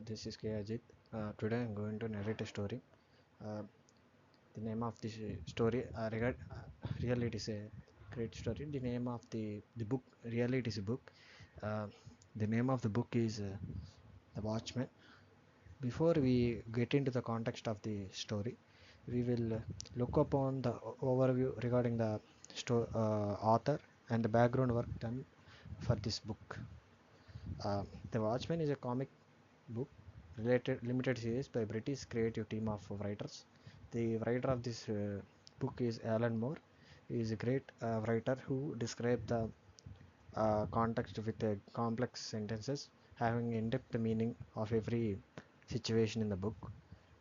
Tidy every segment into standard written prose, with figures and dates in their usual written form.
This is K. Ajit. Today I'm going to narrate a story. Uh, the name of this story, really it is a great story. The name of the book, really it is a book. Uh, the name of the book is The Watchman. Before we get into the context of the story, we will look upon the overview regarding the author and the background work done for this book. The Watchman is a comic book related limited series by British creative team of writers. The writer of this book is Alan Moore. He is a great writer who described the context with complex sentences, having in-depth meaning of every situation in the book.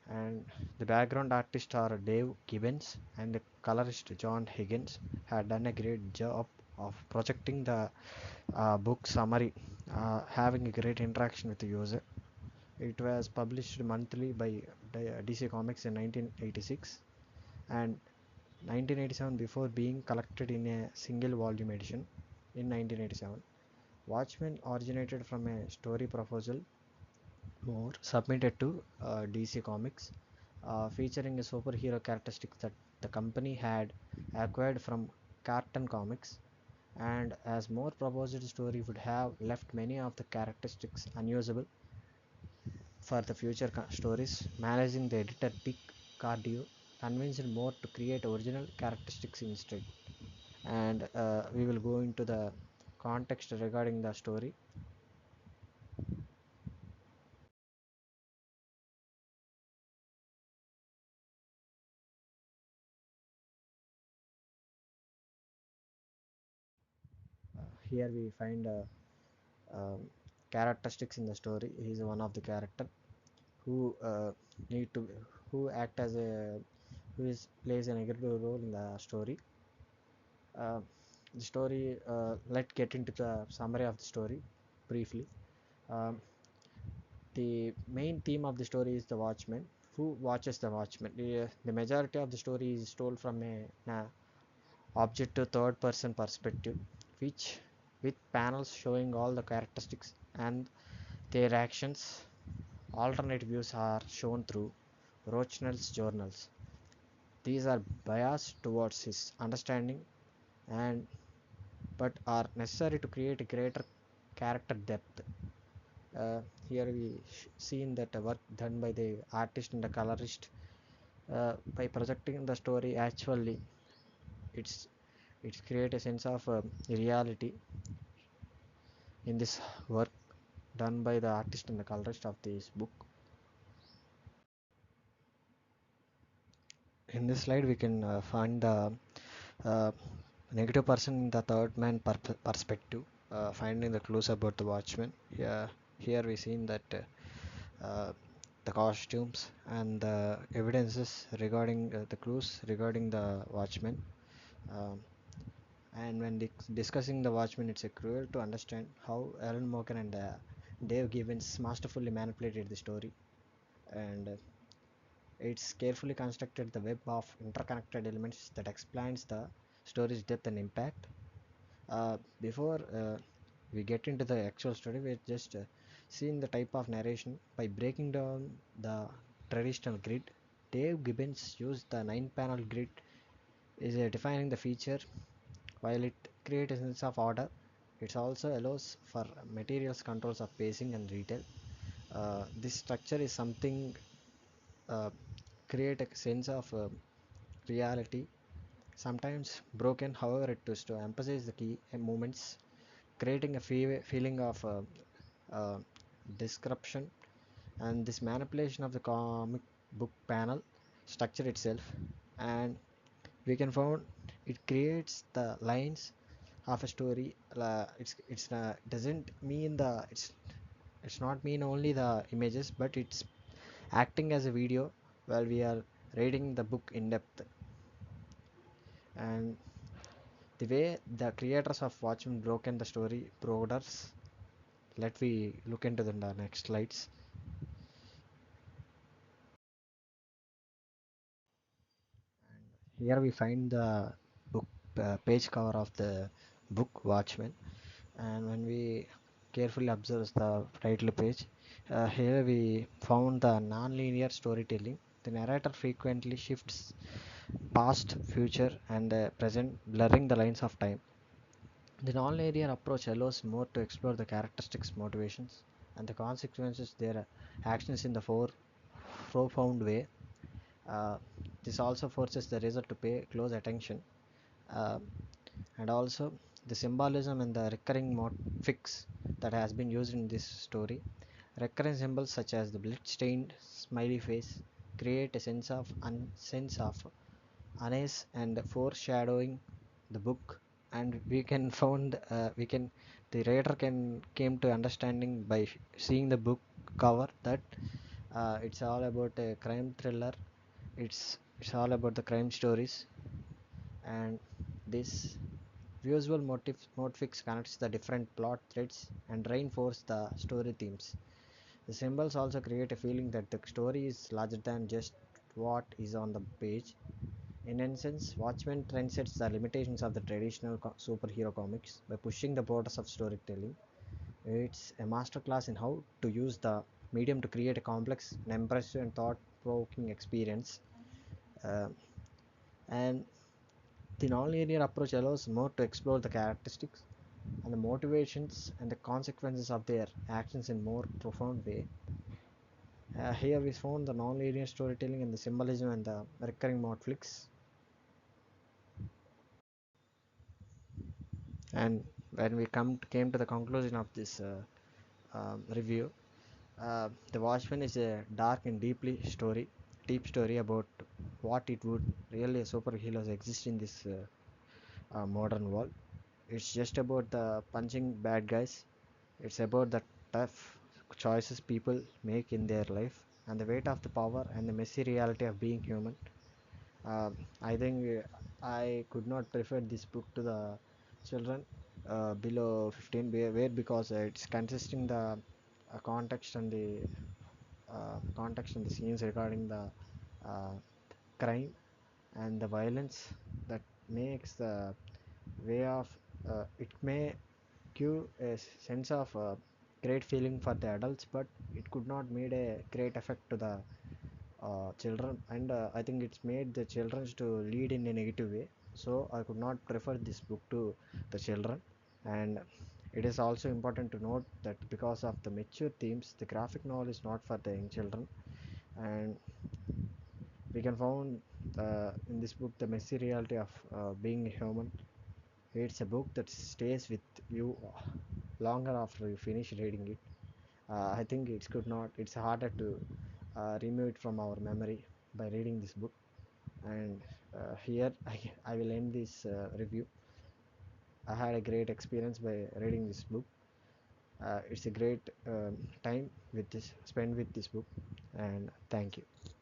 And the background artists are Dave Gibbons and the colorist John Higgins had done a great job of projecting the book summary, having a great interaction with the user. It was published monthly by DC Comics in 1986 and 1987 before being collected in a single volume edition in 1987. Watchmen originated from a story proposal Moore submitted to DC Comics, featuring a superhero characteristic that the company had acquired from Cartoon Comics, and as Moore proposed, the story would have left many of the characteristics unusable for the future stories. Managing the editor Dick Cardew convinced Moore to create original characteristics instead. And we will go into the context regarding the story. Here we find um, characteristics in the story. He is one of the character who need to who act as a who is plays a negative role in the story. Uh, the story. Let's get into the summary of the story briefly. Um, the main theme of the story is the watchman who watches the watchman. The majority of the story is told from a objective third person perspective, which with panels showing all the characteristics and their actions. Alternate views are shown through Rochnell's journals. These are biased towards his understanding and but are necessary to create a greater character depth. Uh, Here we seen that work done by the artist and the colorist by projecting the story actually it's it's create a sense of reality in this work done by the artist and the colorist of this book. In this slide we can find the uh, negative person in the third man perspective, finding the clues about the watchman. Here we seen that the costumes and the evidences regarding the clues regarding the watchman. Um, and when discussing the watchman, it's a cruel to understand how Alan Morgan and Dave Gibbons masterfully manipulated the story, and it's carefully constructed the web of interconnected elements that explains the story's depth and impact. Before we get into the actual story, we're just seeing the type of narration by breaking down the traditional grid. Dave Gibbons used the 9 panel grid is defining the feature. While it creates a sense of order, it also allows for materials controls of pacing and detail. This structure is something uh, create a sense of reality, sometimes broken. However, it is to emphasize the key moments, creating a feeling of uh, description. And this manipulation of the comic book panel structure itself, and we can found it creates the lines of a story. It's doesn't mean the it's not mean only the images, but it's acting as a video while we are reading the book in depth. And the way the creators of Watchmen broken the story borders, let we look into the next slides. Here we find the book page cover of the book Watchmen, and when we carefully observe the title page, Here we found the non-linear storytelling. The narrator frequently shifts past, future, and present, blurring the lines of time. The non-linear approach allows more to explore the characteristics, motivations, and the consequences their actions in the four profound way. Uh, this also forces the reader to pay close attention, uh, and also the symbolism and the recurring fix that has been used in this story. Recurring symbols such as the blood-stained smiley face create a sense of unease and foreshadowing the book, and we can found we can the reader can came to understanding by seeing the book cover that it's all about a crime thriller. It's all about the crime stories, and this visual motif connects the different plot threads and reinforce the story themes. The symbols also create a feeling that the story is larger than just what is on the page. In essence, Watchmen transcends the limitations of the traditional superhero comics by pushing the borders of storytelling. It's a masterclass in how to use the medium to create a complex, and impressive, and thought-provoking experience. Uh, and the non-linear approach allows more to explore the characteristics and the motivations and the consequences of their actions in more profound way. Here we found the non-linear storytelling and the symbolism and the recurring motifs. And when we came to the conclusion of this review, The Watchmen is a dark and deep story about what it would really superheroes exist in this modern world. It's just about the punching bad guys. It's about the tough choices people make in their life and the weight of the power and the messy reality of being human. I think I could not prefer this book to the children below 15 where because it's consisting the context and the scenes regarding the uh, crime and the violence that makes the way of it may give a sense of great feeling for the adults, but it could not made a great effect to the children, and I think it's made the children to lead in a negative way. So I could not prefer this book to the children. And it is also important to note that because of the mature themes, the graphic novel is not for the young children. And we can found in this book the messy reality of being a human. It's a book that stays with you longer after you finish reading it. I think it's harder to remove it from our memory by reading this book. And here I will end this review. I had a great experience by reading this book. It's a great time with this spend with this book, and thank you.